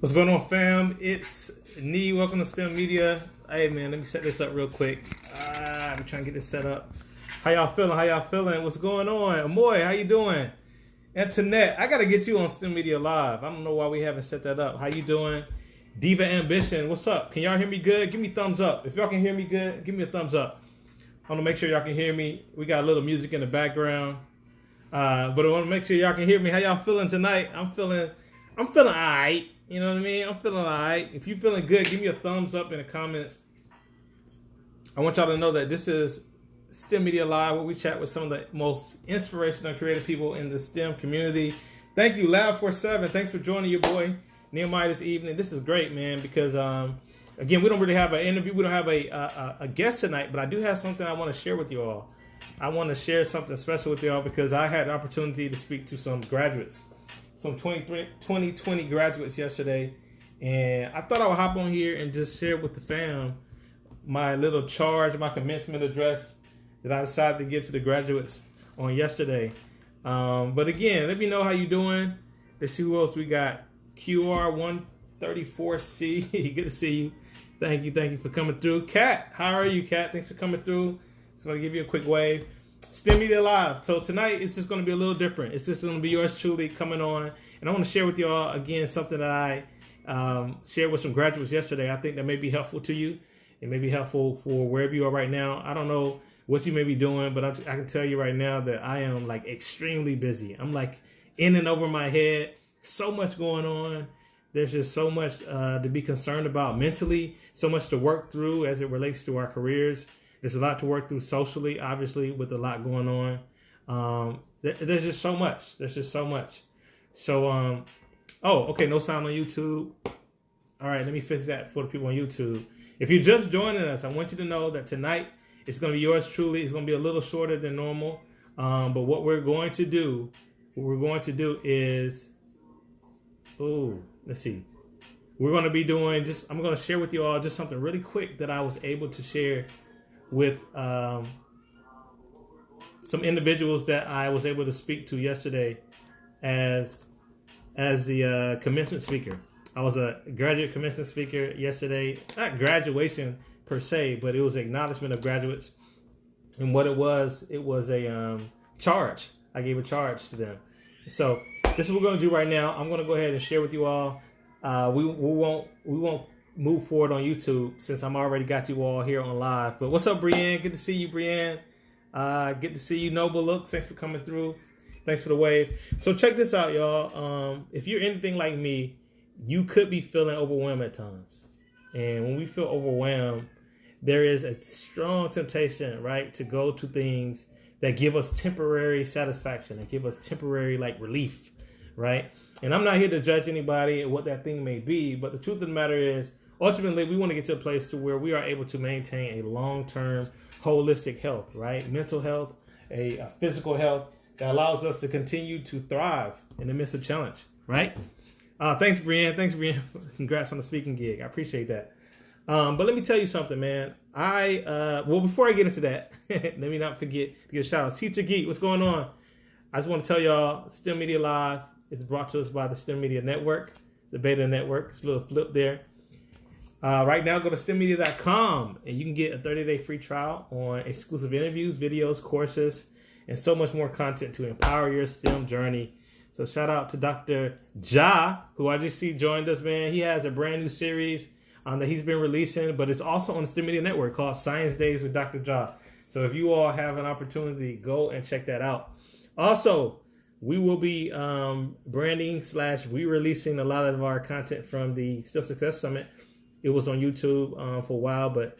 What's going on, fam? It's Nee. Welcome to STEM Media. Hey, man, let me set this up real quick. I'm trying to get this set up. How y'all feeling? What's going on? Amoy, how you doing? Antoinette, I got to get you on STEM Media Live. I don't know why we haven't set that up. How you doing? Diva Ambition, what's up? Can y'all hear me good? Give me a thumbs up. If y'all can hear me good, give me a thumbs up. I want to make sure y'all can hear me. We got a little music in the background. But I want to make sure y'all can hear me. How y'all feeling tonight? I'm feeling all right. You know what I mean? I'm feeling all right. If you're feeling good, give me a thumbs up in the comments. I want y'all to know that this is STEM Media Live, where we chat with some of the most inspirational and creative people in the STEM community. Thank you, Lab47. Thanks for joining your boy Nehemiah this evening. This is great, man, because again, we don't really have an interview. We don't have a guest tonight, but I do have something I want to share with you all. I want to share something special with you all because I had the opportunity to speak to some graduates. Some 2020 graduates yesterday, and I thought I would hop on here and just share with the fam my little charge, my commencement address that I decided to give to the graduates on yesterday. But again, let me know how you doing. Let's see who else we got. QR134C, good to see you. Thank you for coming through. Kat, how are you, Kat? Thanks for coming through. Just want to give you a quick wave. STEM Media Live. So tonight, it's just going to be a little different. It's just going to be yours truly coming on. And I want to share with you all, again, something that I shared with some graduates yesterday. I think that may be helpful to you. It may be helpful for wherever you are right now. I don't know what you may be doing, but I can tell you right now that I am like extremely busy. I'm like in and over my head. So much going on. There's just so much to be concerned about mentally. So much to work through as it relates to our careers. There's a lot to work through socially, obviously, with a lot going on. There's just so much. So, okay, no sound on YouTube. All right, let me fix that for the people on YouTube. If you're just joining us, I want you to know that tonight it's going to be yours truly. It's going to be a little shorter than normal. But what we're going to do is, let's see. We're going to be doing I'm going to share with you all just something really quick that I was able to share with some individuals that I was able to speak to yesterday as the commencement speaker. I was a graduate commencement speaker yesterday. Not graduation per se, but it was an acknowledgement of graduates. And what it was a charge. I gave a charge to them. So this is what we're going to do right now. I'm going to go ahead and share with you all. We won't move forward on YouTube since I'm already got you all here on live. But what's up, Brienne? Good to see you, Brienne. Good to see you, Noble Look. Thanks for coming through. Thanks for the wave. So check this out, y'all. If you're anything like me, you could be feeling overwhelmed at times. And when we feel overwhelmed, there is a strong temptation, right, to go to things that give us temporary satisfaction, that give us temporary relief, right? And I'm not here to judge anybody and what that thing may be, but the truth of the matter is, ultimately, we want to get to a place to where we are able to maintain a long-term holistic health, right? Mental health, a physical health that allows us to continue to thrive in the midst of challenge, right? Thanks, Brienne. Congrats on the speaking gig. I appreciate that. But let me tell you something, man. Before I get into that, let me not forget to give a shout out. Teacher Geek, what's going on? I just want to tell y'all, STEM Media Live is brought to us by the STEM Media Network, the Beta Network. It's a little flip there. Right now, go to STEMmedia.com and you can get a 30-day free trial on exclusive interviews, videos, courses, and so much more content to empower your STEM journey. So shout out to Dr. Ja, who I just see joined us, man. He has a brand new series that he's been releasing, but it's also on the STEM Media Network called Science Days with Dr. Ja. So if you all have an opportunity, go and check that out. Also, we will be branding / re-releasing a lot of our content from the STEM Success Summit. It was on YouTube for a while, but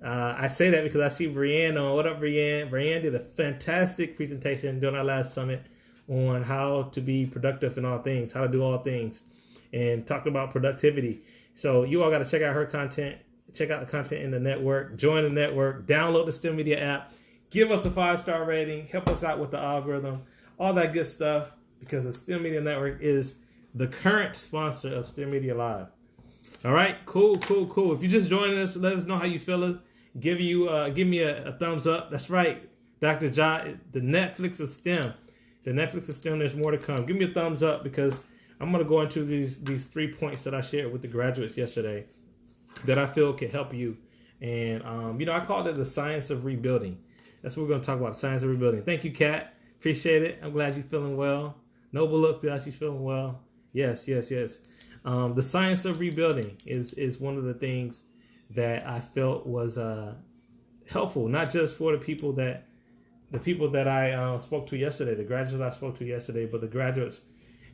I say that because I see Brienne on. What up, Brienne? Brienne did a fantastic presentation during our last summit on how to be productive in all things, how to do all things, and talk about productivity. So you all got to check out her content, check out the content in the network, join the network, download the STEM Media app, give us a 5-star rating, help us out with the algorithm, all that good stuff, because the STEM Media Network is the current sponsor of STEM Media Live. All right, cool. If you're just joining us, let us know how you feel. Give me a thumbs up. That's right, Dr. Ja, the Netflix of STEM. The Netflix of STEM, there's more to come. Give me a thumbs up because I'm going to go into these 3 points that I shared with the graduates yesterday that I feel can help you. And, I called it the science of rebuilding. That's what we're going to talk about, the science of rebuilding. Thank you, Kat. Appreciate it. I'm glad you're feeling well. Noble look, that you're feeling well. Yes. The science of rebuilding is one of the things that I felt was helpful, not just for the people that I spoke to yesterday, the graduates I spoke to yesterday, but the graduates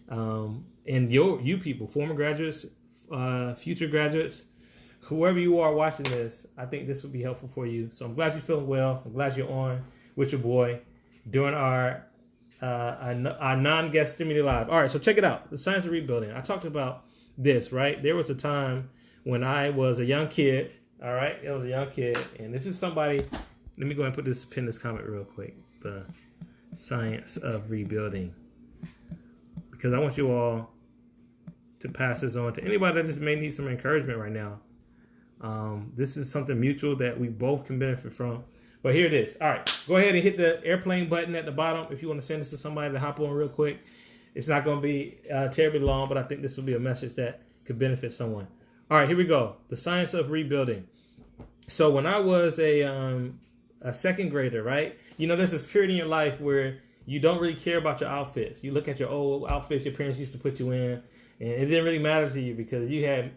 and you people, former graduates, future graduates, whoever you are watching this. I think this would be helpful for you. So I'm glad you're feeling well. I'm glad you're on with your boy during our non-guest STEMedia Live. All right, so check it out. The science of rebuilding. I talked about this, right? There was a time when I was a young kid. All right, I was a young kid, and this is somebody. Let me go ahead and pin this comment real quick. The science of rebuilding, because I want you all to pass this on to anybody that just may need some encouragement right now. This is something mutual that we both can benefit from. But here it is. All right, go ahead and hit the airplane button at the bottom if you want to send this to somebody to hop on real quick. It's not going to be terribly long, but I think this will be a message that could benefit someone. All right, here we go. The science of rebuilding. So when I was a second grader, right? There's this period in your life where you don't really care about your outfits. You look at your old outfits your parents used to put you in, and it didn't really matter to you because you had,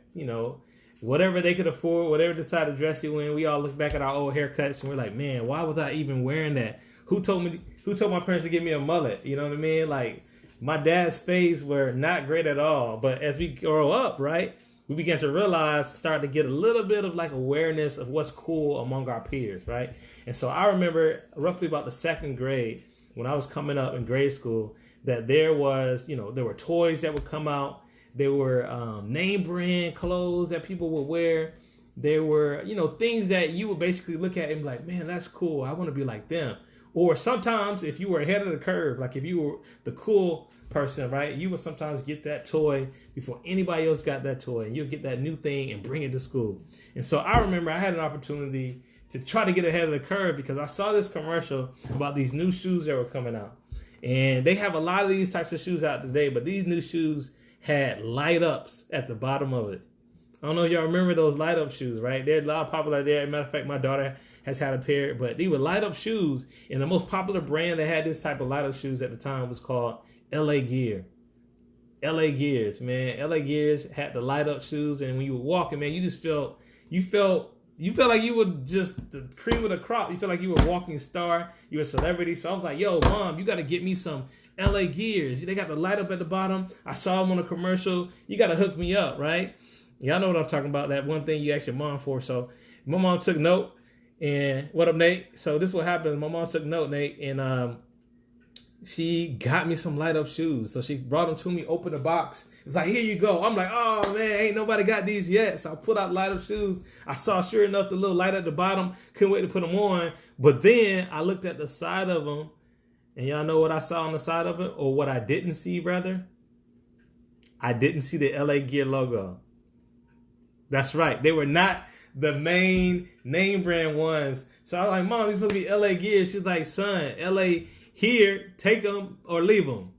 whatever they could afford, whatever they decided to dress you in. We all look back at our old haircuts and we're like, man, why was I even wearing that? Who told my parents to give me a mullet? You know what I mean? Like, my dad's fades were not great at all. But as we grow up, right, we begin to realize, start to get a little bit of like awareness of what's cool among our peers, right? And so I remember roughly about the second grade when I was coming up in grade school that there were toys that would come out. There were name brand clothes that people would wear. There were, things that you would basically look at and be like, man, that's cool. I want to be like them. Or sometimes if you were ahead of the curve, like if you were the cool person, right, you would sometimes get that toy before anybody else got that toy. And you'll get that new thing and bring it to school. And so I remember I had an opportunity to try to get ahead of the curve because I saw this commercial about these new shoes that were coming out. And they have a lot of these types of shoes out today, but these new shoes had light ups at the bottom of it. I don't know if y'all remember those light up shoes, right? They're a lot popular there. As a matter of fact, my daughter has had a pair, but they were light up shoes. And the most popular brand that had this type of light up shoes at the time was called LA Gear. LA Gears, man. LA Gears had the light up shoes. And when you were walking, man, you felt like you were just the cream of the crop. You felt like you were a walking star. You were a celebrity. So I was like, yo, mom, you got to get me some LA Gears. They got the light up at the bottom. I saw them on a commercial. You got to hook me up, right? Y'all know what I'm talking about. That one thing you asked your mom for. So my mom took note. And what up, Nate? So this is what happened. My mom took note, Nate. And she got me some light up shoes. So she brought them to me, opened the box. It was like, here you go. I'm like, oh, man, ain't nobody got these yet. So I put out light up shoes. I saw, sure enough, the little light at the bottom. Couldn't wait to put them on. But then I looked at the side of them. And y'all know what I saw on the side of it? Or what I didn't see, rather? I didn't see the LA Gear logo. That's right. They were not the main name brand ones. So I was like, Mom, these supposed to be LA Gear. She's like, son, LA here, take them or leave them.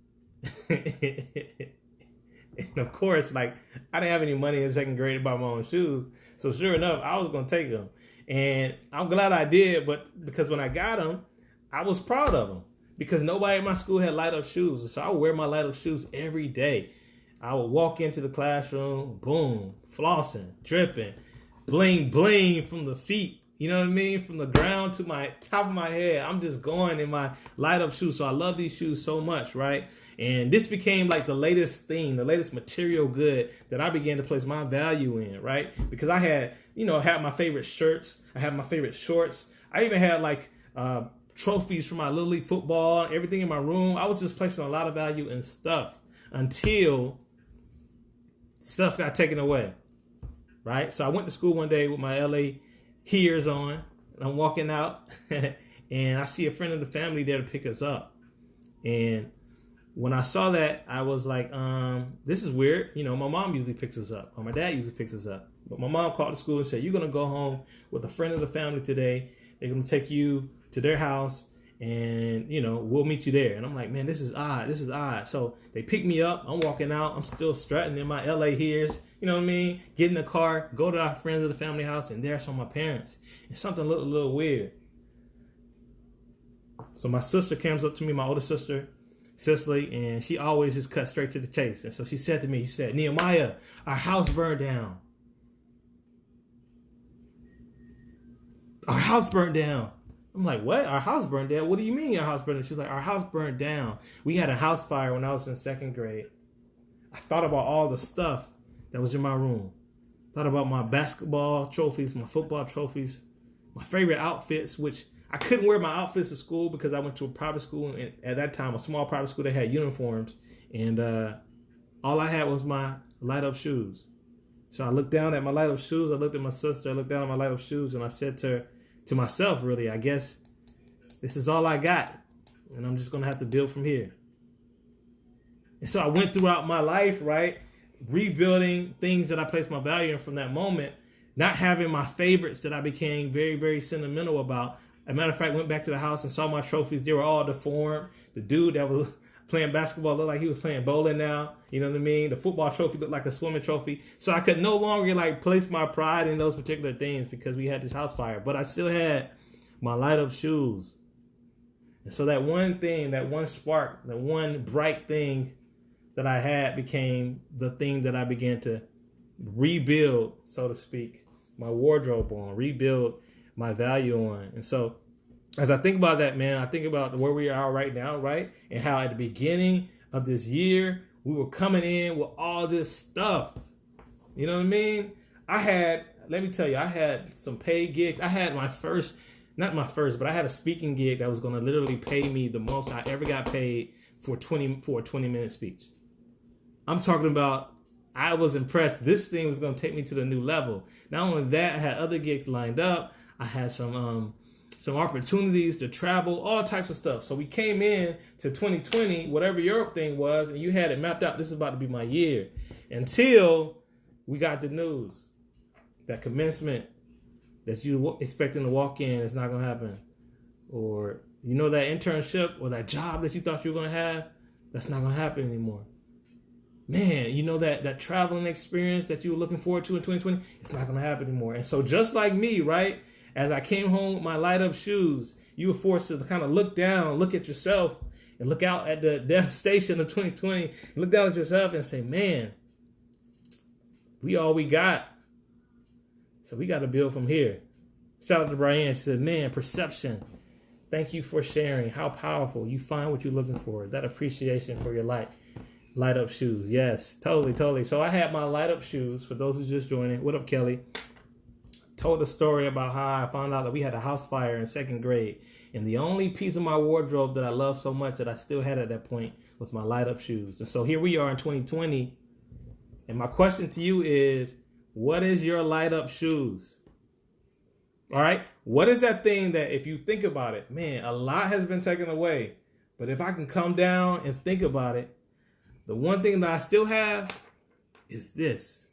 And of course, like, I didn't have any money in second grade to buy my own shoes. So sure enough, I was going to take them. And I'm glad I did. But because when I got them, I was proud of them. Because nobody at my school had light up shoes. So I would wear my light up shoes every day. I would walk into the classroom, boom, flossing, dripping, bling, bling from the feet. You know what I mean? From the ground to my top of my head. I'm just going in my light up shoes. So I love these shoes so much, right? And this became like the latest thing, the latest material good that I began to place my value in, right? Because I had, had my favorite shirts. I had my favorite shorts. I even had like trophies for my Little League football, everything in my room. I was just placing a lot of value in stuff until stuff got taken away, right? So I went to school one day with my LA Gears on, and I'm walking out, and I see a friend of the family there to pick us up. And when I saw that, I was like, this is weird. My mom usually picks us up, or my dad usually picks us up. But my mom called the school and said, you're going to go home with a friend of the family today. They're going to take you to their house, and, we'll meet you there. And I'm like, man, this is odd. This is odd. So they pick me up. I'm walking out. I'm still strutting in my LA hears, you know what I mean? Get in the car, go to our friends of the family house, and there's some of my parents. And something looked a little weird. So my sister comes up to me, my older sister, Cicely, and she always just cuts straight to the chase. And so she said to me, Nehemiah, our house burned down. Our house burned down. I'm like, what? Our house burned down? What do you mean our house burned down? She's like, our house burned down. We had a house fire when I was in second grade. I thought about all the stuff that was in my room. Thought about my basketball trophies, my football trophies, my favorite outfits, which I couldn't wear my outfits to school because I went to a private school, and at that time, a small private school that had uniforms, and all I had was my light-up shoes. So I looked down at my light-up shoes, I looked at my sister, I looked down at my light-up shoes, and I said to myself, really, I guess this is all I got, and I'm just going to have to build from here. And so I went throughout my life, right, rebuilding things that I placed my value in from that moment, not having my favorites that I became very, very sentimental about. As a matter of fact, went back to the house and saw my trophies. They were all deformed. The dude that was playing basketball looked like he was playing bowling now. You know what I mean? The football trophy looked like a swimming trophy. So I could no longer place my pride in those particular things because we had this house fire. But I still had my light up shoes. And so that one thing, that one spark, that one bright thing that I had became the thing that I began to rebuild, so to speak, my wardrobe on, rebuild my value on. And so as I think about that, man, I think about where we are right now, right? And how at the beginning of this year, we were coming in with all this stuff. You know what I mean? Let me tell you, I had some paid gigs. I had I had a speaking gig that was going to literally pay me the most I ever got paid for a 20-minute speech. I'm talking about, I was impressed. This thing was going to take me to the new level. Not only that, I had other gigs lined up. I had some opportunities to travel, all types of stuff. So we came in to 2020, whatever your thing was, and you had it mapped out. This is about to be my year. Until we got the news that commencement that you were expecting to walk in is not going to happen. Or, that internship or that job that you thought you were going to have, that's not going to happen anymore. Man, that traveling experience that you were looking forward to in 2020, it's not going to happen anymore. And so just like me, right? As I came home with my light up shoes, you were forced to kind of look down, look at yourself, and look out at the devastation of 2020, and look down at yourself and say, man, we all we got. So we got to build from here. Shout out to Brian. She said, man, perception. Thank you for sharing. How powerful. You find what you're looking for. That appreciation for your light up shoes. Yes, totally. So I had my light up shoes for those who just joining. What up, Kelly? Told a story about how I found out that we had a house fire in second grade. And the only piece of my wardrobe that I loved so much that I still had at that point was my light up shoes. And so here we are in 2020. And my question to you is, what is your light up shoes? All right. What is that thing that if you think about it, man, a lot has been taken away. But if I can come down and think about it, the one thing that I still have is this.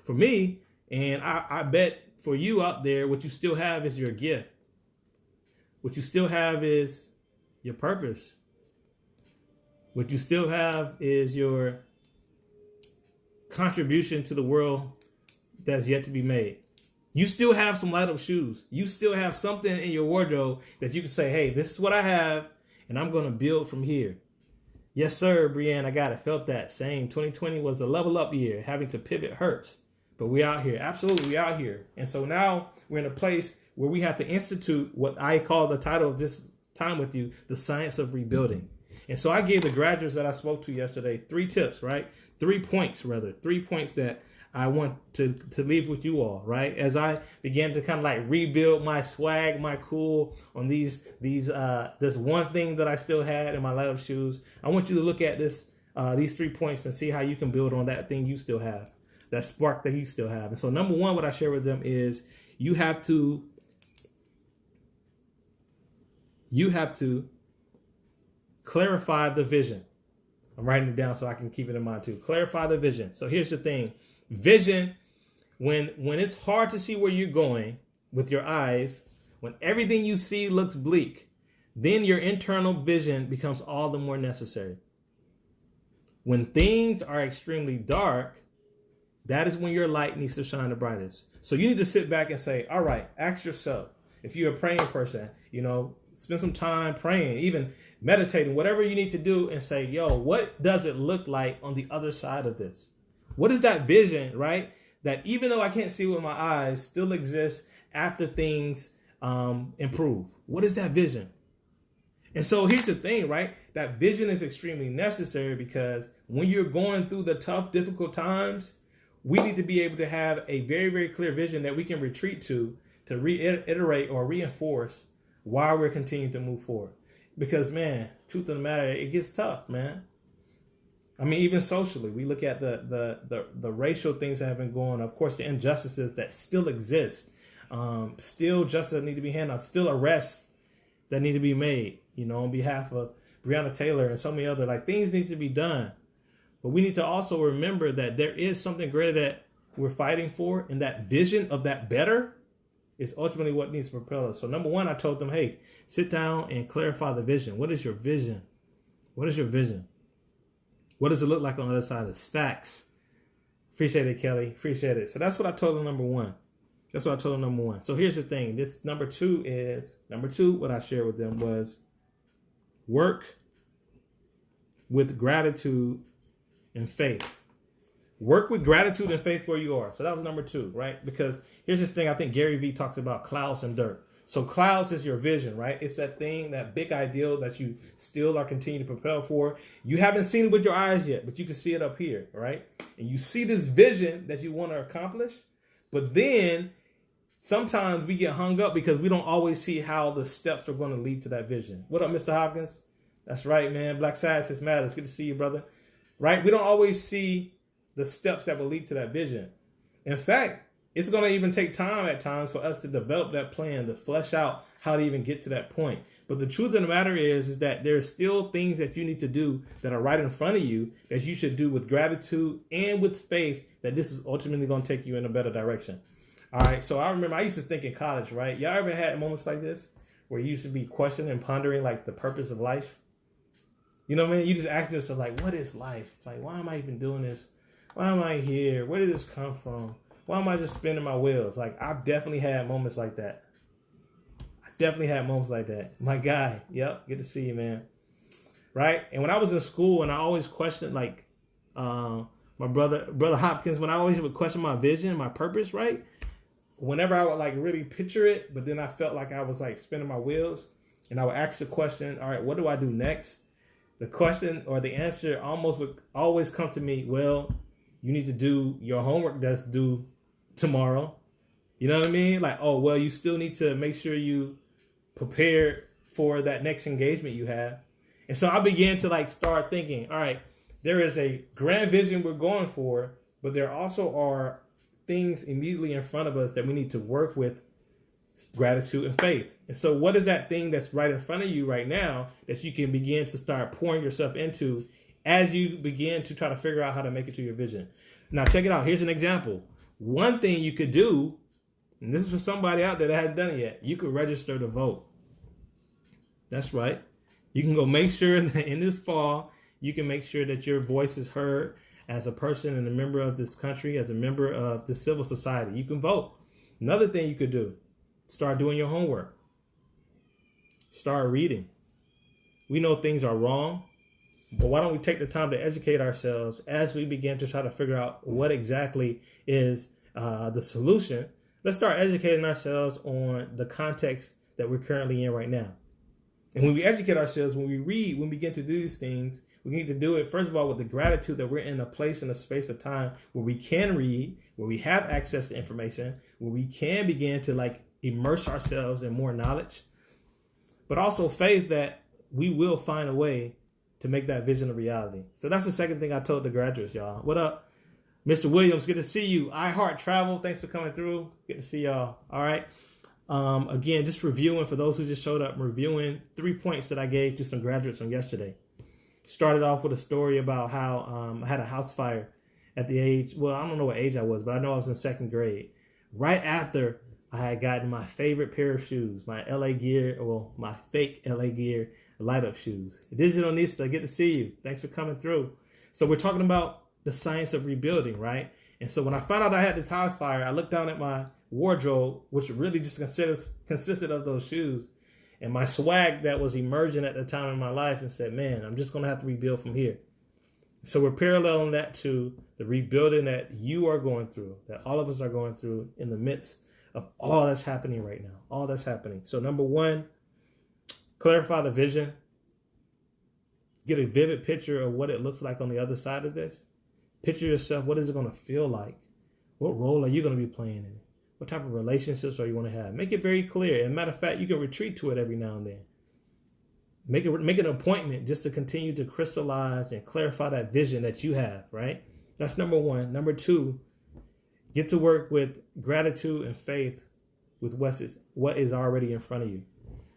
For me, and I bet for you out there, what you still have is your gift. What you still have is your purpose. What you still have is your contribution to the world that's yet to be made. You still have some light up shoes. You still have something in your wardrobe that you can say, hey, this is what I have, and I'm going to build from here. Yes, sir, Brianne, I got it. Felt that. Same. 2020 was a level up year. Having to pivot hurts. But we out here. Absolutely, we out here. And so now we're in a place where we have to institute what I call the title of this time with you, the science of rebuilding. And so I gave the graduates that I spoke to yesterday 3 tips, right? 3 points that I want to leave with you all, right? As I began to kind of rebuild my swag, my cool on this one thing that I still had in my light up shoes. I want you to look at these 3 points and see how you can build on that thing you still have, that spark that you still have. And so number 1, what I share with them is you have to clarify the vision. I'm writing it down so I can keep it in mind too. Clarify the vision. So here's the thing. Vision, when it's hard to see where you're going with your eyes, when everything you see looks bleak, then your internal vision becomes all the more necessary. When things are extremely dark, that is when your light needs to shine the brightest. So you need to sit back and say, all right, ask yourself, if you're a praying person, spend some time praying, even meditating, whatever you need to do, and say, yo, what does it look like on the other side of this? What is that vision, right? That even though I can't see with my eyes, still exists after things improve. What is that vision? And so here's the thing, right? That vision is extremely necessary, because when you're going through the tough, difficult times, we need to be able to have a very, very clear vision that we can retreat to reiterate or reinforce why we're continuing to move forward. Because, man, truth of the matter, it gets tough, man. I mean, even socially, we look at the racial things that have been going on. Of course, the injustices that still exist, still justice that need to be handled, still arrests that need to be made, on behalf of Breonna Taylor and so many other, things need to be done. But we need to also remember that there is something greater that we're fighting for, and that vision of that better is ultimately what needs to propel us. So number one, I told them, hey, sit down and clarify the vision. What is your vision? What is your vision? What does it look like on the other side? It's facts. Appreciate it, Kelly. Appreciate it. So that's what I told them, number one. So here's the thing. Number two, what I shared with them was work with gratitude and faith. Work with gratitude and faith where you are. So that was number two, right? Because here's this thing, I think Gary Vee talks about clouds and dirt. So clouds is your vision, right? It's that thing, that big ideal that you still are continuing to propel for. You haven't seen it with your eyes yet, but you can see it up here, right? And you see this vision that you want to accomplish, but then sometimes we get hung up because we don't always see how the steps are going to lead to that vision. What up, Mr. Hopkins? That's right, man. Black Scientist Matters. Good to see you, brother. Right? We don't always see the steps that will lead to that vision. In fact, it's going to even take time at times for us to develop that plan, to flesh out how to even get to that point. But the truth of the matter is that there's still things that you need to do that are right in front of you that you should do with gratitude and with faith that this is ultimately going to take you in a better direction. All right. So I remember I used to think in college, right? Y'all ever had moments like this where you used to be questioning and pondering the purpose of life? You know what I mean? You just ask yourself, what is life? Why am I even doing this? Why am I here? Where did this come from? Why am I just spinning my wheels? I've definitely had moments like that. My guy. Yep. Good to see you, man. Right? And when I was in school and I always questioned, my brother Hopkins, when I always would question my vision, my purpose, right? Whenever I would really picture it, but then I felt like I was spinning my wheels, and I would ask the question, all right, what do I do next? The question or the answer almost would always come to me, well, you need to do your homework that's due tomorrow. You know what I mean? You still need to make sure you prepare for that next engagement you have. And so I began to start thinking, all right, there is a grand vision we're going for, but there also are things immediately in front of us that we need to work with gratitude and faith. And so what is that thing that's right in front of you right now that you can begin to start pouring yourself into as you begin to try to figure out how to make it to your vision? Now, check it out. Here's an example. One thing you could do, and this is for somebody out there that hasn't done it yet, you could register to vote. That's right. You can go make sure that in this fall, you can make sure that your voice is heard as a person and a member of this country, as a member of the civil society. You can vote. Another thing you could do, start doing your homework. Start reading. We know things are wrong, but why don't we take the time to educate ourselves as we begin to try to figure out what exactly is the solution? Let's start educating ourselves on the context that we're currently in right now. And when we educate ourselves, when we read, when we begin to do these things, we need to do it, first of all, with the gratitude that we're in a place and a space of time where we can read, where we have access to information, where we can begin to immerse ourselves in more knowledge, but also faith that we will find a way to make that vision a reality. So that's the second thing I told the graduates, y'all. What up? Mr. Williams, good to see you. I Heart Travel, thanks for coming through. Good to see y'all. All right. Again, just reviewing for those who just showed up, reviewing 3 points that I gave to some graduates on yesterday. Started off with a story about how I had a house fire at the age, I don't know what age I was, but I know I was in second grade. Right after I had gotten my favorite pair of shoes, my LA Gear, my fake LA Gear light up shoes. Digital Nista, good to see you. Thanks for coming through. So we're talking about the science of rebuilding, right? And so when I found out I had this house fire, I looked down at my wardrobe, which really just consisted of those shoes and my swag that was emerging at the time in my life, and said, man, I'm just going to have to rebuild from here. So we're paralleling that to the rebuilding that you are going through, that all of us are going through in the midst of all that's happening right now, all that's happening. So number one, clarify the vision. Get a vivid picture of what it looks like on the other side of this. Picture yourself. What is it going to feel like? What role are you going to be playing in it? What type of relationships are you going to have? Make it very clear. And matter of fact, you can retreat to it every now and then. Make an appointment just to continue to crystallize and clarify that vision that you have, right? That's number one. Number two, get to work with gratitude and faith with what is already in front of you.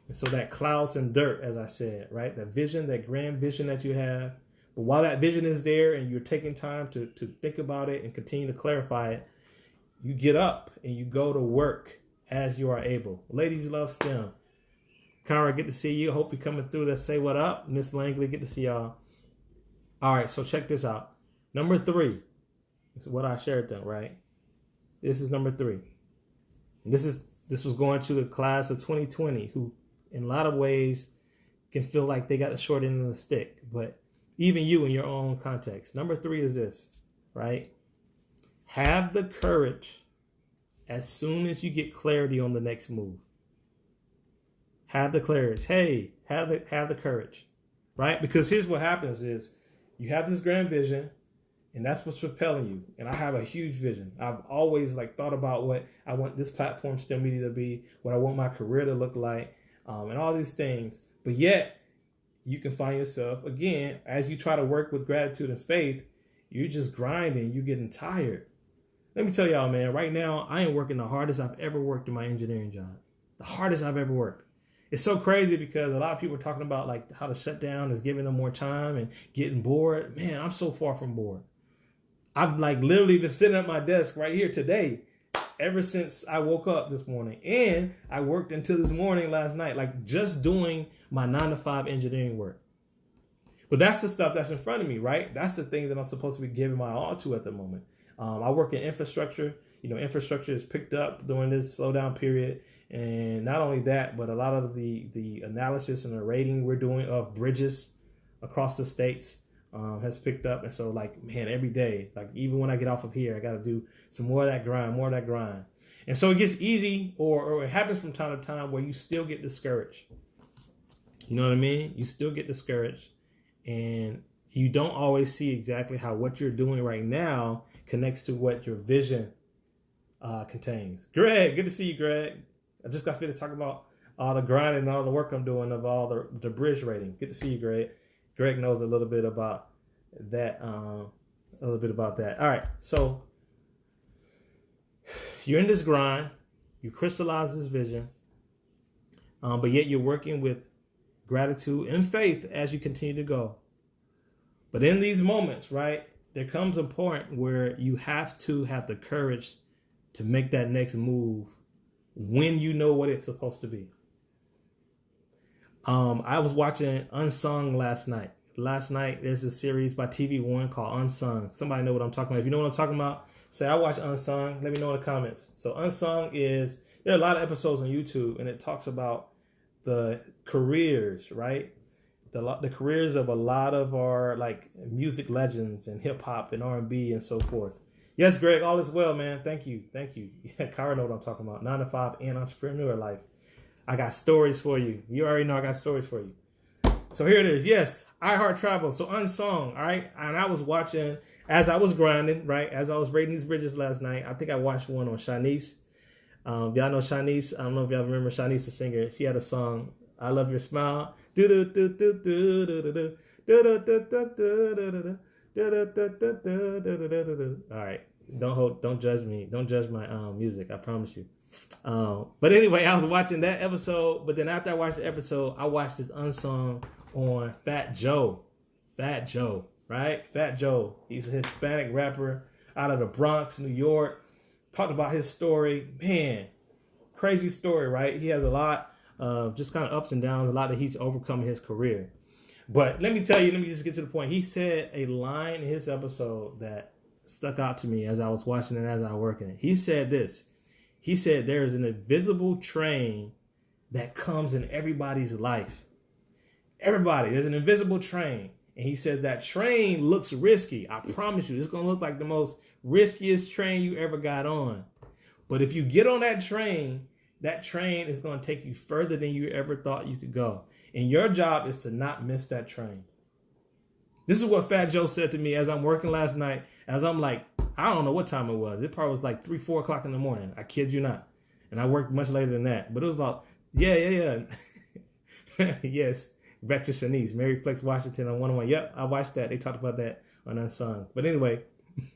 And so that clouds and dirt, as I said, right? That vision, that grand vision that you have. But while that vision is there and you're taking time to think about it and continue to clarify it, you get up and you go to work as you are able. Ladies love STEM. Cary, good to see you. Hope you're coming through to say what up. Miss Langley, good to see y'all. All right, so check this out. Number three. This is what I shared them, right? This is number three. And this was going to the class of 2020, who in a lot of ways can feel like they got the short end of the stick. But even you in your own context. Number three is this, right? Have the courage as soon as you get clarity on the next move. Have the courage. Hey, have the courage, right? Because here's what happens is you have this grand vision, and that's what's propelling you. And I have a huge vision. I've always thought about what I want this platform STEMedia to be, what I want my career to look like, and all these things. But yet, you can find yourself, again, as you try to work with gratitude and faith, you're just grinding, you're getting tired. Let me tell y'all, man, right now, I am working the hardest I've ever worked in my engineering job. The hardest I've ever worked. It's so crazy because a lot of people are talking about how the shutdown is giving them more time and getting bored. Man, I'm so far from bored. I've literally been sitting at my desk right here today ever since I woke up this morning. And I worked until this morning last night, just doing my 9-to-5 engineering work. But that's the stuff that's in front of me, right? That's the thing that I'm supposed to be giving my all to at the moment. I work in infrastructure. Infrastructure is picked up during this slowdown period. And not only that, but a lot of the analysis and the rating we're doing of bridges across the states has picked up. And so every day, even when I get off of here, I got to do some more of that grind. And so it gets easy or it happens from time to time where you still get discouraged. You know what I mean? You still get discouraged and you don't always see exactly how what you're doing right now connects to what your vision contains. Greg, good to see you, Greg. I just got finished talking about all the grinding and all the work I'm doing of all the bridge rating. Good to see you, Greg. Greg knows a little bit about that. All right, so you're in this grind. You crystallize this vision, but yet you're working with gratitude and faith as you continue to go. But in these moments, right, there comes a point where you have to have the courage to make that next move when you know what it's supposed to be. I was watching Unsung last night. There's a series by TV One called Unsung. Somebody know what I'm talking about. If you know what I'm talking about, say I watch Unsung. Let me know in the comments. So Unsung there are a lot of episodes on YouTube, and it talks about the careers, right? The careers of a lot of our music legends and hip hop and R&B and so forth. Yes, Greg, all is well, man. Thank you. Yeah, Cary know what I'm talking about. 9-to-5 and entrepreneur life. I got stories for you. You already know I got stories for you. So here it is. Yes, I Heart Travel. So Unsung, all right? And I was watching, as I was grinding, right? As I was rating these bridges last night, I think I watched one on Shanice. Y'all know Shanice. I don't know if y'all remember Shanice, the singer. She had a song, I Love Your Smile. All right. Don't judge me. Don't judge my music. I promise you. But anyway, I was watching that episode. But then after I watched the episode, I watched this Unsung on Fat Joe. Right? Fat Joe. He's a Hispanic rapper out of the Bronx, New York. Talked about his story. Man, crazy story, right? He has a lot of just kind of ups and downs, a lot that he's overcome in his career. But let me tell you, let me just get to the point. He said a line in his episode that stuck out to me as I was watching it, as I was working it. He said this. He said there is an invisible train that comes in everybody's life. Everybody, there's an invisible train. And he said that train looks risky. I promise you, it's going to look like the most riskiest train you ever got on. But if you get on that train is going to take you further than you ever thought you could go. And your job is to not miss that train. This is what Fat Joe said to me as I'm working last night, as I'm like, I don't know what time it was. It probably was like 3, 4 o'clock in the morning. I kid you not. And I worked much later than that. But it was about, yeah. Yes. Back to Shanice, Mary Flex Washington on 101. Yep, I watched that. They talked about that on Unsung. But anyway,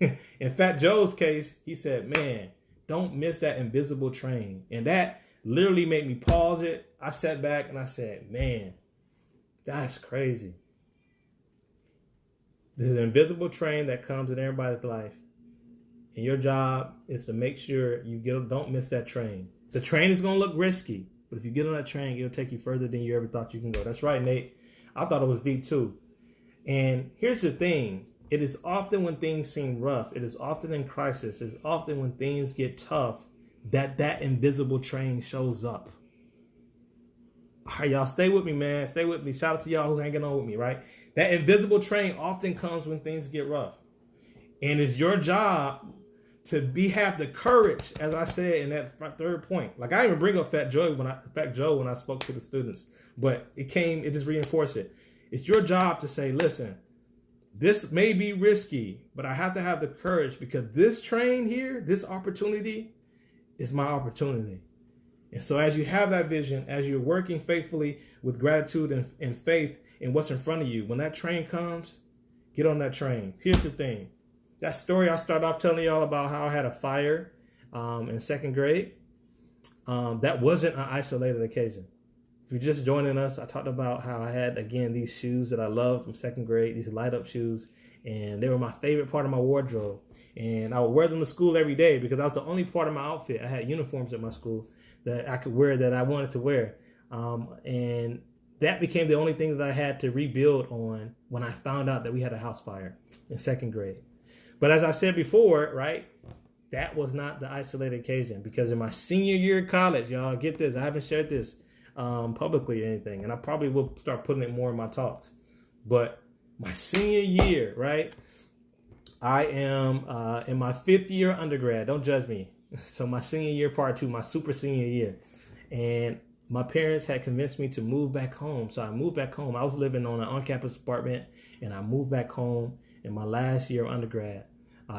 in Fat Joe's case, he said, man, don't miss that invisible train. And that literally made me pause it. I sat back and I said, man, that's crazy. There's an invisible train that comes in everybody's life. And your job is to make sure don't miss that train. The train is going to look risky, but if you get on that train, it'll take you further than you ever thought you can go. That's right, Nate. I thought it was deep too. And here's the thing. It is often when things seem rough. It is often in crisis. It's often when things get tough that invisible train shows up. All right, y'all, stay with me, man. Stay with me. Shout out to y'all who hanging on with me, right? That invisible train often comes when things get rough. And it's your job to have the courage, as I said in that third point. Like, I didn't even bring up Fat Joe when I spoke to the students, but it just reinforced it. It's your job to say, listen, this may be risky, but I have to have the courage because this train here, this opportunity is my opportunity. And so as you have that vision, as you're working faithfully with gratitude and faith in what's in front of you, when that train comes, get on that train. Here's the thing. That story I started off telling y'all about how I had a fire in second grade, that wasn't an isolated occasion. If you're just joining us, I talked about how I had, again, these shoes that I loved from second grade, these light up shoes, and they were my favorite part of my wardrobe. And I would wear them to school every day because that was the only part of my outfit. I had uniforms at my school that I could wear that I wanted to wear. And that became the only thing that I had to rebuild on when I found out that we had a house fire in second grade. But as I said before, right, that was not the isolated occasion because in my senior year of college, y'all get this, I haven't shared this publicly or anything, and I probably will start putting it more in my talks. But my senior year, right, I am in my 5th year undergrad. Don't judge me. So my senior year, part 2, my super senior year. And my parents had convinced me to move back home. So I moved back home. I was living on an on-campus apartment, and I moved back home in my last year of undergrad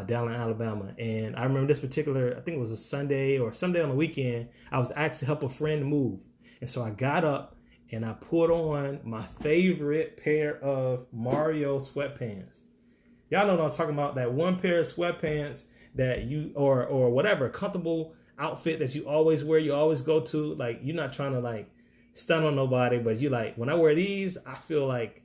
down in Alabama. And I remember this particular, I think it was a Sunday or Sunday on the weekend, I was asked to help a friend move. And so I got up and I put on my favorite pair of Mario sweatpants. Y'all know what I'm talking about, that one pair of sweatpants that you, or whatever, comfortable outfit that you always wear, you always go to. Like, you're not trying to like stun on nobody, but you like, when I wear these, I feel like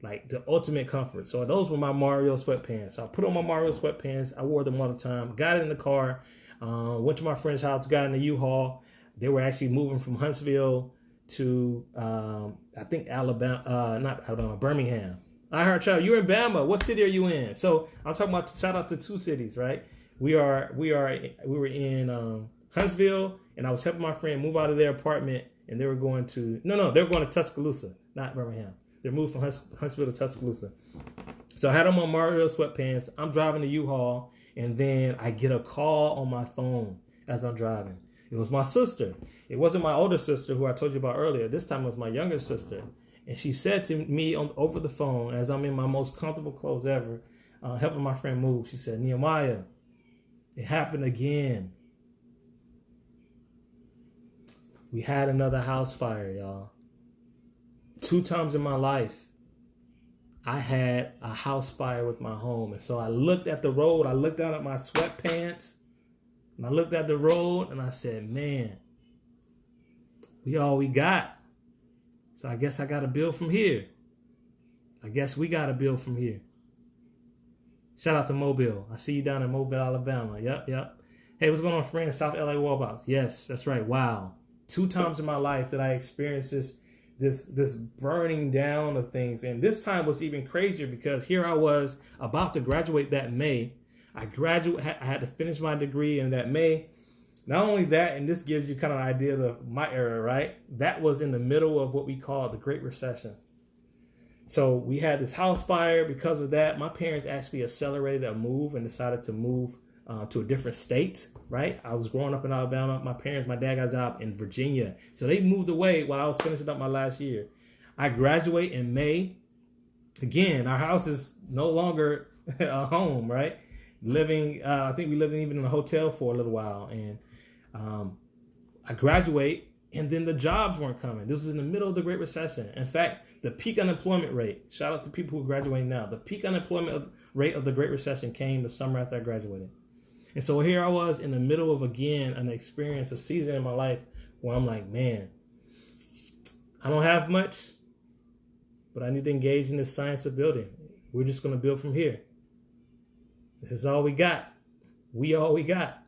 the ultimate comfort. So those were my Mario sweatpants. So I put on my Mario sweatpants. I wore them all the time. Got in the car, went to my friend's house, got in the U-Haul. They were actually moving from Huntsville to, I think Birmingham. I heard, Charlie, you're in Bama. What city are you in? So I'm talking about, shout out to 2 cities, right? We were in Huntsville, and I was helping my friend move out of their apartment, and they were going to, they were going to Tuscaloosa, not Birmingham. They moved from Huntsville to Tuscaloosa. So I had on my Mario sweatpants. I'm driving the U-Haul, and then I get a call on my phone as I'm driving. It was my sister. It wasn't my older sister who I told you about earlier. This time it was my younger sister. And she said to me over the phone, as I'm in my most comfortable clothes ever, helping my friend move, she said, Nehemiah, it happened again. We had another house fire, y'all. 2 times in my life, I had a house fire with my home. And so I looked at the road. I looked down at my sweatpants. And I looked at the road and I said, man, we all we got. So I guess I got to build from here. I guess we got to build from here. Shout out to Mobile. I see you down in Mobile, Alabama. Yep. Hey, what's going on, friends? South LA Wallbox. Yes, that's right. Wow. 2 times in my life that I experienced this burning down of things. And this time was even crazier because here I was about to graduate that May. I had to finish my degree in that May. Not only that, and this gives you kind of an idea of my era, right? That was in the middle of what we call the Great Recession. So we had this house fire. Because of that, my parents actually accelerated a move and decided to move to a different state, right? I was growing up in Alabama. My dad got a job in Virginia. So they moved away while I was finishing up my last year. I graduate in May. Again, our house is no longer a home, right? I think we lived even in a hotel for a little while. And I graduate, and then the jobs weren't coming. This was in the middle of the Great Recession. In fact, the peak unemployment rate, shout out to people who are graduating now, the peak unemployment rate of the Great Recession came the summer after I graduated. And so here I was in the middle of, again, an experience, a season in my life where I'm like, man, I don't have much, but I need to engage in this science of building. We're just going to build from here. This is all we got. We all we got.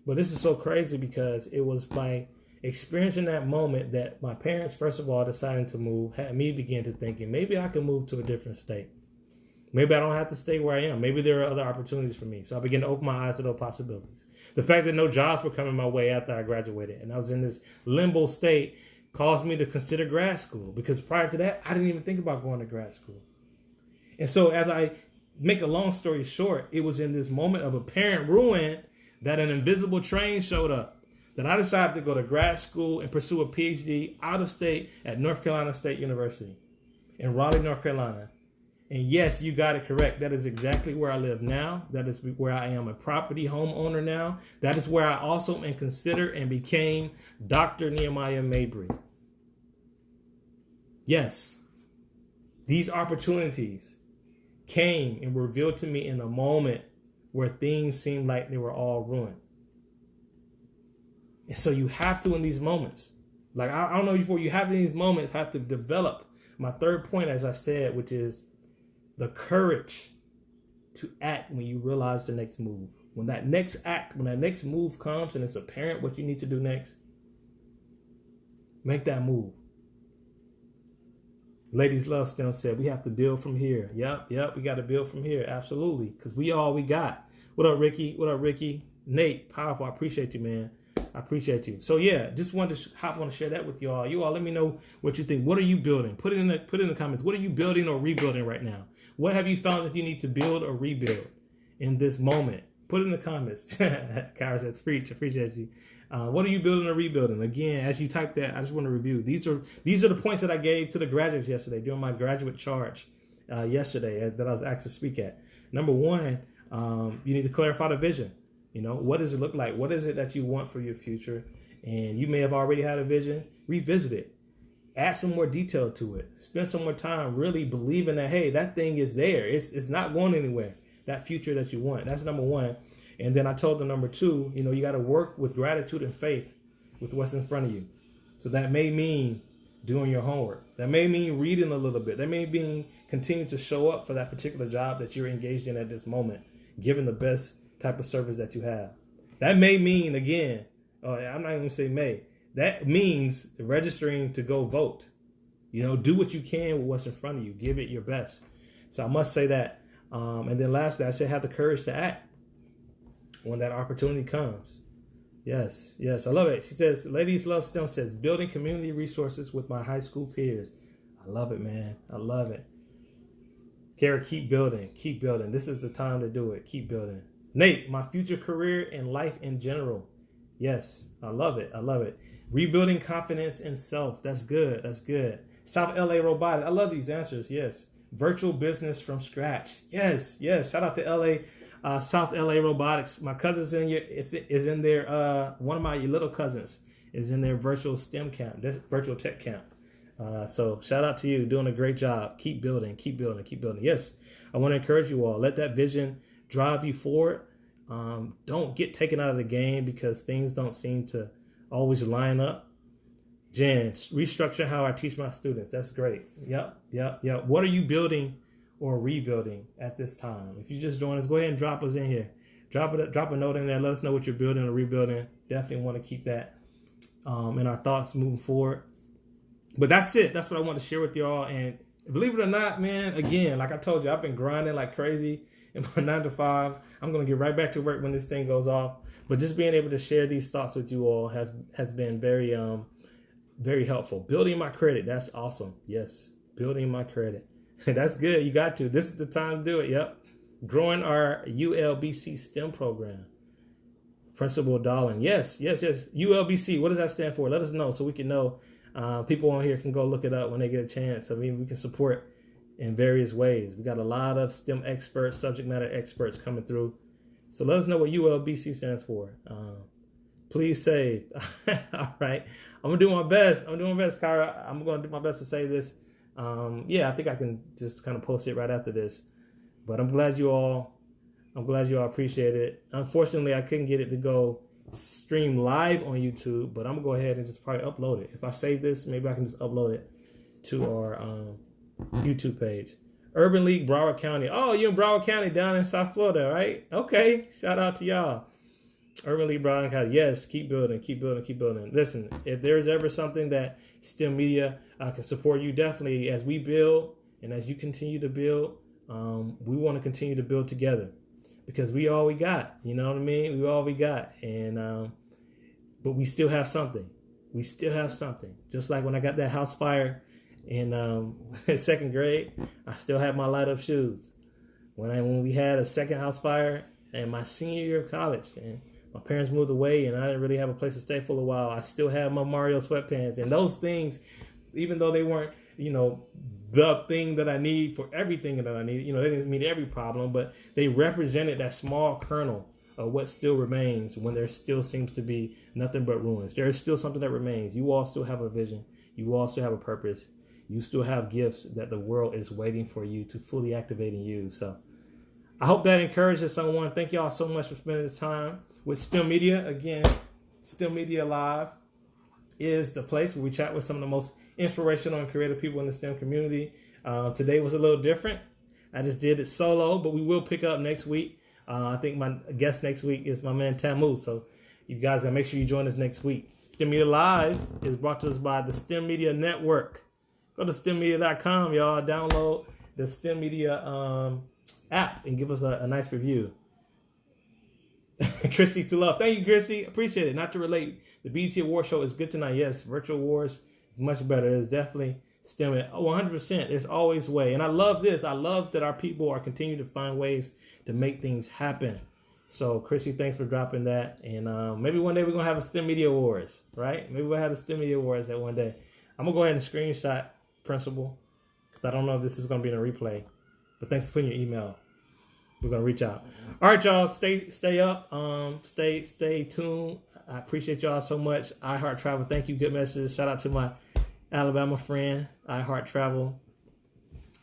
But this is so crazy because it was by experiencing that moment that my parents, first of all, deciding to move, had me begin to thinking, maybe I can move to a different state. Maybe I don't have to stay where I am. Maybe there are other opportunities for me. So I began to open my eyes to those possibilities. The fact that no jobs were coming my way after I graduated and I was in this limbo state caused me to consider grad school, because prior to that, I didn't even think about going to grad school. And so as I make a long story short, it was in this moment of apparent ruin that an invisible train showed up, that I decided to go to grad school and pursue a PhD out of state at North Carolina State University in Raleigh, North Carolina. And yes, you got it correct. That is exactly where I live now. That is where I am a property homeowner now. That is where I also am considered and became Dr. Nehemiah Mabry. Yes, these opportunities came and were revealed to me in a moment where things seemed like they were all ruined. And so you have to, in these moments, like I don't know before, you have in these moments, have to develop my third point, as I said, which is the courage to act when you realize the next move. When that next move comes and it's apparent what you need to do next, make that move. Ladies Love STEM said, we have to build from here. Yep, we got to build from here. Absolutely, because we all we got. What up, Ricky? What up, Ricky? Nate, powerful. I appreciate you, man. I appreciate you. So yeah, just wanted to hop on to share that with you all. You all let me know what you think. What are you building? Put it in the comments. What are you building or rebuilding right now? What have you found that you need to build or rebuild in this moment? Put it in the comments. Cary says, preach. I appreciate you. What are you building or rebuilding? Again, as you type that, I just want to review. These are the points that I gave to the graduates yesterday during my graduate charge yesterday that I was asked to speak at. Number one, you need to clarify the vision. You know, what does it look like? What is it that you want for your future? And you may have already had a vision. Revisit it. Add some more detail to it. Spend some more time really believing that, hey, that thing is there. It's not going anywhere. That future that you want. That's number one. And then I told them number two, you know, you got to work with gratitude and faith with what's in front of you. So that may mean doing your homework. That may mean reading a little bit. That may mean continuing to show up for that particular job that you're engaged in at this moment, giving the best type of service that you have. That may mean, again, I'm not even going to say may. That means registering to go vote. You know, do what you can with what's in front of you. Give it your best. So I must say that. And then lastly, I said have the courage to act when that opportunity comes. Yes, I love it. She says, Ladies Love STEM says, building community resources with my high school peers. I love it, man. I love it. Cary, keep building. Keep building. This is the time to do it. Keep building. Nate, my future career and life in general. Yes, I love it. I love it. Rebuilding confidence in self. That's good. That's good. South LA Robotics. I love these answers. Yes. Virtual business from scratch. Yes. Shout out to LA, South LA Robotics. My cousin's is in there. One of my little cousins is in their virtual STEM camp, this virtual tech camp. So shout out to you, doing a great job. Keep building. Yes, I want to encourage you all. Let that vision drive you forward. Don't get taken out of the game because things don't seem to always line up. Jen, restructure how I teach my students. That's great. Yep. What are you building or rebuilding at this time? If you just joined us, go ahead and drop us in here. drop a note in there. Let us know what you're building or rebuilding. Definitely want to keep that in our thoughts moving forward. But that's it. That's what I want to share with y'all. And believe it or not, man, again, like I told you, I've been grinding like crazy in my 9 to 5. I'm going to get right back to work when this thing goes off. But just being able to share these thoughts with you all has been very, very helpful. Building my credit. That's awesome. Yes. Building my credit. That's good. You got to. This is the time to do it. Yep. Growing our ULBC STEM program. Principal Darling. Yes. ULBC. What does that stand for? Let us know so we can know. People on here can go look it up when they get a chance. I mean, we can support in various ways. We got a lot of STEM experts, subject matter experts coming through. So let us know what ULBC stands for. Please save. All right. I'm going to do my best. Cary. I'm going to do my best to say this. I think I can just kind of post it right after this. But I'm glad you all appreciate it. Unfortunately, I couldn't get it to go stream live on YouTube, but I'm gonna go ahead and just probably upload it. If I save this, maybe I can just upload it to our YouTube page. Urban League, Broward County. Oh, you're in Broward County down in South Florida, right? Okay, shout out to y'all. Urban League, Broward County. Yes, keep building. Listen, if there's ever something that STEM Media can support you, definitely as we build and as you continue to build, we want to continue to build together. Because we all we got, you know what I mean? We all we got. And, but we still have something. Just like when I got that house fire in 2nd grade, I still have my light up shoes. When we had a second house fire in my senior year of college and my parents moved away and I didn't really have a place to stay for a while, I still have my Mario sweatpants. And those things, even though they weren't, the thing that I need for everything that I need. They didn't meet every problem, but they represented that small kernel of what still remains when there still seems to be nothing but ruins. There is still something that remains. You all still have a vision. You all still have a purpose. You still have gifts that the world is waiting for you to fully activate in you. So I hope that encourages someone. Thank y'all so much for spending this time with STEM Media. Again, STEM Media Live is the place where we chat with some of the most inspirational and creative people in the STEM community. Today was a little different. I just did it solo, but we will pick up next week. I think my guest next week is my man Tamu. So you guys gotta make sure you join us next week. STEM Media Live is brought to us by the STEM Media Network. Go to STEMmedia.com, y'all. Download the STEM Media app and give us a nice review. Chrissy to love. Thank you, Chrissy. Appreciate it. Not to relate, the BET Award Show is good tonight. Yes, virtual awards. Much better. It's definitely stemming 100%. There's always a way. And I love this. I love that our people are continuing to find ways to make things happen. So, Chrissy, thanks for dropping that. And maybe one day we're going to have a STEM Media Awards, right? Maybe we'll have a STEM Media Awards that one day. I'm going to go ahead and screenshot Principal because I don't know if this is going to be in a replay. But thanks for putting your email. We're going to reach out. All right, y'all. Stay up. Stay tuned. I appreciate y'all so much. I Heart Travel. Thank you. Good message. Shout out to my Alabama friend, I Heart Travel.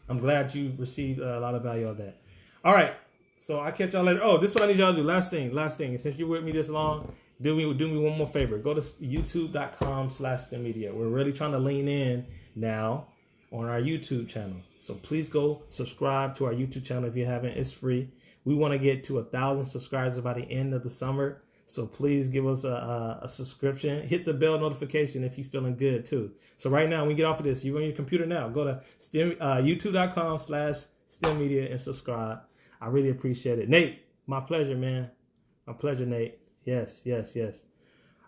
I'm glad you received a lot of value of that. All right. So I'll catch y'all later. Oh, this is what I need y'all to do. Last thing. Since you're with me this long, do me one more favor. Go to youtube.com/STEMmedia. We're really trying to lean in now on our YouTube channel. So please go subscribe to our YouTube channel if you haven't. It's free. We want to get to 1,000 subscribers by the end of the summer. So please give us a subscription. Hit the bell notification if you're feeling good too. So right now, when you get off of this, you're on your computer now. Go to youtube.com/STEMmedia and subscribe. I really appreciate it. Nate, my pleasure, man. My pleasure, Nate. Yes.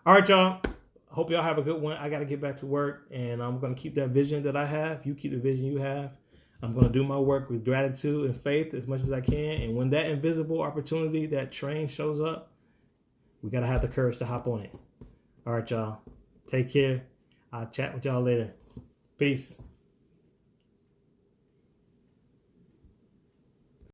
All right, y'all. Hope y'all have a good one. I got to get back to work, and I'm going to keep that vision that I have. You keep the vision you have. I'm going to do my work with gratitude and faith as much as I can. And when that invisible opportunity, that train shows up, we got to have the courage to hop on it. All right, y'all. Take care. I'll chat with y'all later. Peace.